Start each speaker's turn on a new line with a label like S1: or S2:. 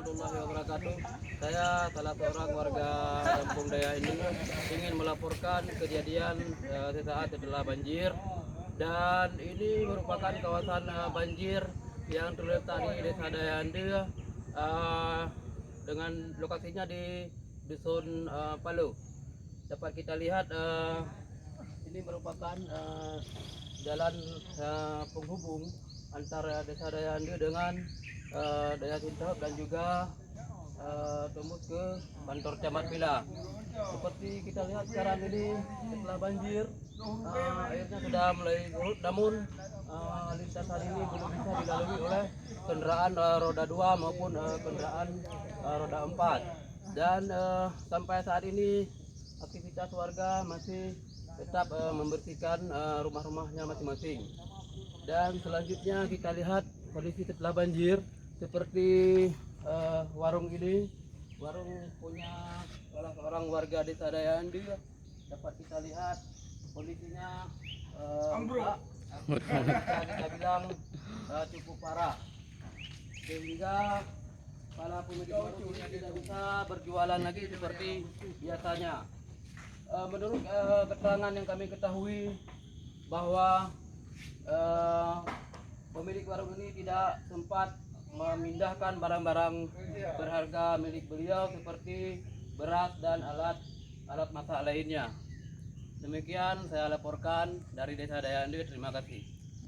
S1: warahmatullahi wabarakatuh. Saya salah seorang warga Kampung Daya ini ingin melaporkan kejadian sesaat setelah banjir, dan ini merupakan kawasan banjir yang terletak di Desa Daya Ande, dengan lokasinya di Dusun Palu. Dapat kita lihat ini merupakan jalan penghubung antara Desa Daya Ande dengan Daya Sintahap dan juga tembus ke kantor Camat Pila. Seperti kita lihat sekarang ini setelah banjir, airnya sudah mulai surut, namun lintasan ini belum bisa dilalui oleh kendaraan roda 2 maupun kendaraan roda 4. Dan sampai saat ini aktivitas warga masih tetap membersihkan rumah-rumahnya masing-masing. Dan selanjutnya kita lihat kondisi setelah banjir seperti warung ini, warung punya salah seorang warga Desa Daya Ande. Dapat kita lihat kondisinya ambruk, bisa kita bilang cukup parah, sehingga para pemilik warung ini tidak bisa berjualan lagi seperti biasanya. Menurut keterangan yang kami ketahui bahwa pemilik warung ini tidak sempat memindahkan barang-barang berharga milik beliau seperti beras dan alat masak lainnya. Demikian saya laporkan dari Desa Daya Ande. Terima kasih.